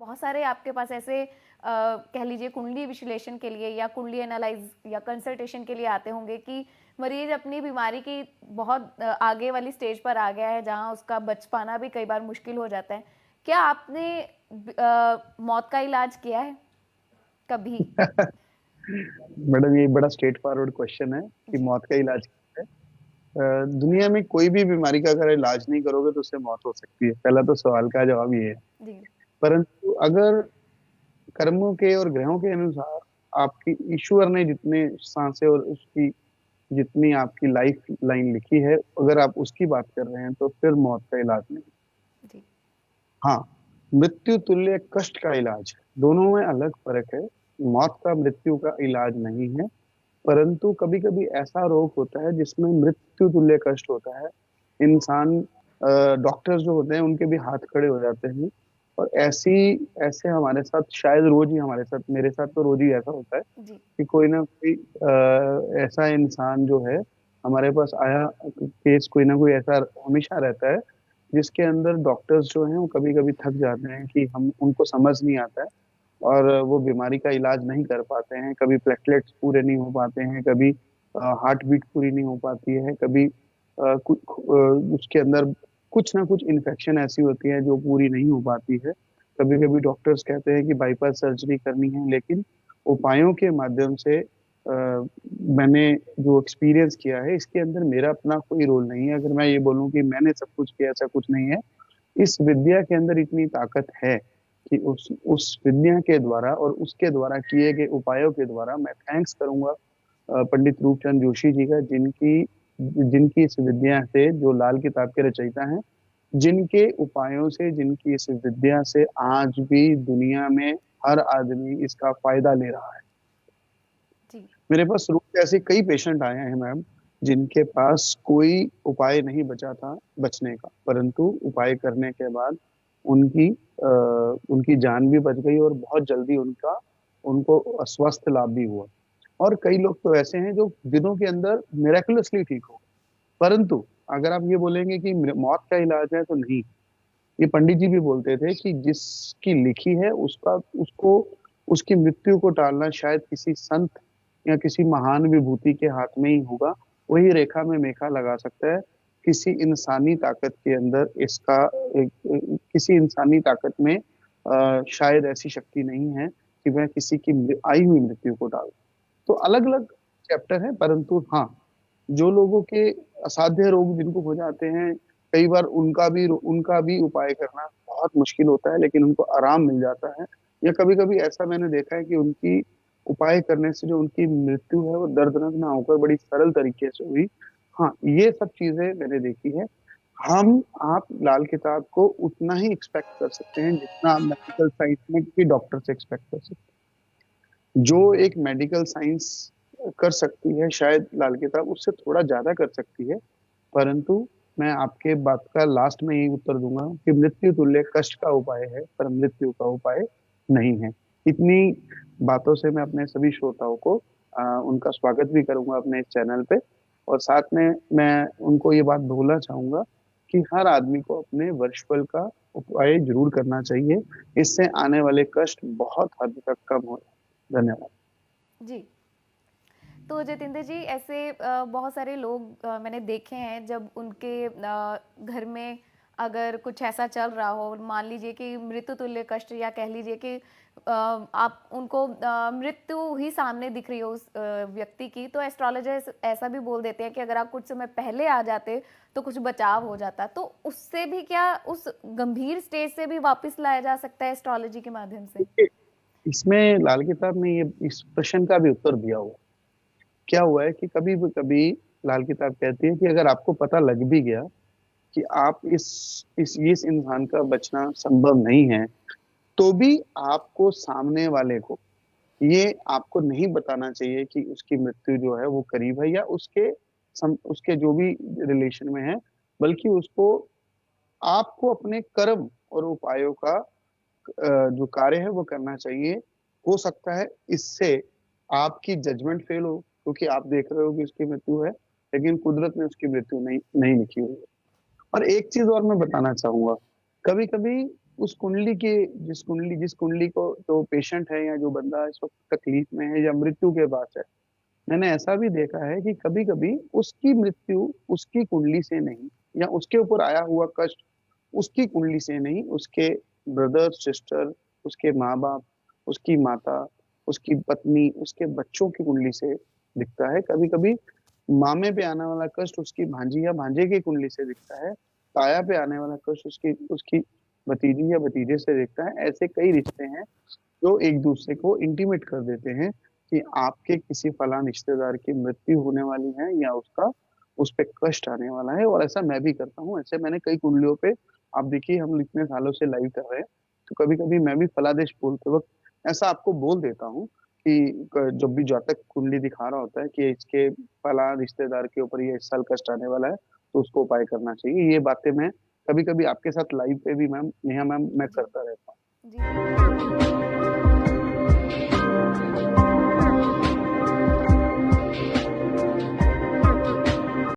बहुत सारे आपके पास ऐसे कह लीजिए कुंडली विश्लेषण के लिए या कुंडली एनालाइज या कंसल्टेशन के लिए आते होंगे कि मरीज अपनी बीमारी की बहुत आगे वाली स्टेज पर आ गया है जहां उसका बच पाना भी कई बार मुश्किल हो जाता है। क्या आपने मौत का इलाज किया है कभी? मैडम, ये बड़ा स्ट्रेट फॉरवर्ड क्वेश्चन है कि जी। मौत का इलाज क्या है। दुनिया में कोई भी बीमारी का अगर इलाज नहीं करोगे तो उससे मौत हो सकती है। पहला तो सवाल का जवाब ये है। जी। परंतु अगर कर्मों के और ग्रहों के अनुसार आपकी ईश्वर ने जितने सांसें और उसकी जितनी आपकी लाइफ लाइन लिखी है, अगर आप उसकी बात कर रहे हैं तो फिर मौत का इलाज नहीं। जी। हाँ, मृत्यु तुल्य कष्ट का इलाज है। दोनों में अलग फर्क है। मौत का मृत्यु का इलाज नहीं है, परंतु कभी कभी ऐसा रोग होता है जिसमें मृत्यु तुल्य कष्ट होता है। इंसान, डॉक्टर्स जो होते हैं उनके भी हाथ खड़े हो जाते हैं। और ऐसे हमारे साथ शायद रोज ही, हमारे साथ, मेरे साथ तो रोज ही ऐसा होता है जी। कि कोई ना कोई ऐसा इंसान जो है हमारे पास आया, केस कोई ना कोई ऐसा हमेशा रहता है जिसके अंदर डॉक्टर्स जो हैं वो कभी कभी थक जाते हैं कि हम उनको समझ नहीं आता है और वो बीमारी का इलाज नहीं कर पाते हैं। कभी प्लेटलेट्स पूरे नहीं हो पाते हैं, कभी हार्ट बीट पूरी नहीं हो पाती है, कभी उसके अंदर कुछ ना कुछ इन्फेक्शन ऐसी होती है जो पूरी नहीं हो पाती है। कभी कभी डॉक्टर्स कहते हैं कि बाईपास सर्जरी करनी है, लेकिन उपायों के माध्यम से मैंने जो एक्सपीरियंस किया है इसके अंदर मेरा अपना कोई रोल नहीं है। अगर मैं ये बोलूं कि मैंने सब कुछ किया, ऐसा कुछ नहीं है। इस विद्या के अंदर इतनी ताकत है कि उस विद्या के द्वारा और उसके द्वारा किए गए उपायों के द्वारा मैं थैंक्स करूंगा पंडित रूपचंद जोशी जी का, जिनकी जिनकी इस विद्या से, जो लाल किताब के रचयिता हैं, जिनके उपायों से, जिनकी इस विद्या से आज भी दुनिया में हर आदमी इसका फायदा ले रहा है। जी। मेरे पास रोज ऐसे कई पेशेंट आए हैं मैम, जिनके पास कोई उपाय नहीं बचा था बचने का, परंतु उपाय करने के बाद उनकी उनकी जान भी बच गई और बहुत जल्दी उनका उनको स्वस्थ लाभ भी हुआ। और कई लोग तो ऐसे हैं जो दिनों के अंदर मिराकुलसली ठीक हो। परंतु अगर आप ये बोलेंगे कि मौत का इलाज है, तो नहीं। ये पंडित जी भी बोलते थे कि जिसकी लिखी है उसका उसको उसकी मृत्यु को टालना शायद किसी संत या किसी महान विभूति के हाथ में ही होगा। वही रेखा में मेखा लगा सकता है। किसी इंसानी ताकत के अंदर इसका किसी इंसानी ताकत में शायद ऐसी शक्ति नहीं है कि वह किसी की आई हुई मृत्यु को टाल। तो अलग अलग चैप्टर है, परंतु हाँ, जो लोगों के असाध्य रोग जिनको हो जाते हैं, कई बार उनका भी उपाय करना बहुत मुश्किल होता है, लेकिन उनको आराम मिल जाता है। या कभी कभी ऐसा मैंने देखा है कि उनकी उपाय करने से जो उनकी मृत्यु है वो दर्दनाक ना होकर बड़ी सरल तरीके से हुई। हाँ, ये सब चीजें मैंने देखी है। हम आप लाल किताब को उतना ही एक्सपेक्ट कर सकते हैं जितना आप मेडिकल साइंस में किसी डॉक्टर से एक्सपेक्ट कर सकते हैं। जो एक मेडिकल साइंस कर सकती है, शायद लाल किताब उससे थोड़ा ज्यादा कर सकती है। परंतु मैं आपके बात का लास्ट में यही उत्तर दूंगा कि मृत्यु तुल्य कष्ट का उपाय है, पर मृत्यु का उपाय नहीं है। इतनी बातों से मैं अपने सभी श्रोताओं को उनका स्वागत भी करूंगा अपने इस चैनल पे। और साथ में मैं उनको ये बात बोलना चाहूंगा कि हर आदमी को अपने वर्षफल का उपाय जरूर करना चाहिए। इससे आने वाले कष्ट बहुत हद तक कम हो। धन्यवाद। जी। तो जितेंद्र जी, ऐसे बहुत सारे लोग मैंने देखे हैं जब उनके घर में अगर कुछ ऐसा चल रहा हो, मान लीजिए कि मृत्यु तुल्य कष्ट या कह लीजिए कि आप उनको मृत्यु ही सामने दिख रही हो उस व्यक्ति की, तो एस्ट्रोलॉजर्स ऐसा भी बोल देते हैं कि अगर आप कुछ समय पहले आ जाते तो कुछ बचाव हो जाता। तो उससे भी क्या उस गंभीर स्टेज से भी वापस लाया जा सकता है एस्ट्रोलॉजी के माध्यम से? इसमें लाल किताब में ये इस प्रश्न का भी उत्तर दिया हुआ। क्या हुआ है कि कभी लाल किताब कहती है कि अगर आपको पता लग भी गया कि आप इस इंसान का बचना संभव नहीं है, तो भी आपको सामने वाले को ये आपको नहीं बताना चाहिए कि उसकी मृत्यु जो है वो करीब है, या उसके जो भी रिलेशन में है। बल्कि उसको आपको अपने कर्म और उपायों का जो कार्य है वो करना चाहिए। हो सकता है इससे आपकी जजमेंट फेल हो, क्योंकि आप देख रहे हो कि उसकी मृत्यु है, लेकिन कुदरत ने उसकी मृत्यु नहीं नहीं लिखी हुई है। और एक चीज और मैं बताना चाहूंगा। कभी कभी उस कुंडली के जिस कुंडली को जो पेशेंट है या जो बंदा इस वक्त तकलीफ में है या मृत्यु के पास है, मैंने ऐसा भी देखा है कि कभी कभी उसकी मृत्यु उसकी कुंडली से नहीं, या उसके ऊपर आया हुआ कष्ट उसकी कुंडली से नहीं, उसके ब्रदर सिस्टर, उसके माँ बाप, उसकी माता, उसकी पत्नी, उसके बच्चों की कुंडली से दिखता है। कभी कभी मामे पे आने वाला कष्ट उसकी भांजी या भांजे की कुंडली से दिखता है। ताया पे आने वाला कष्ट उसकी उसकी भतीजी या भतीजे से दिखता है। ऐसे कई रिश्ते हैं जो एक दूसरे को इंटीमेट कर देते हैं कि आपके किसी फलां रिश्तेदार की मृत्यु होने वाली है या उसका उस पे कष्ट आने वाला है। और ऐसा मैं भी करता हूँ, ऐसे मैंने कई कुंडलियों पे, आप देखिए हम इतने सालों से लाइव कर रहे हैं, तो कभी कभी मैं भी फलादेश बोलते वक्त ऐसा आपको बोल देता हूँ कि जब भी जातक कुंडली दिखा रहा होता है कि इसके फला रिश्तेदार के ऊपर ये इस साल कष्ट आने वाला है, तो उसको उपाय करना चाहिए। ये बातें मैं कभी कभी आपके साथ लाइव पे भी मैम नेहा मैम मैं जी करता रहता हूँ। जी।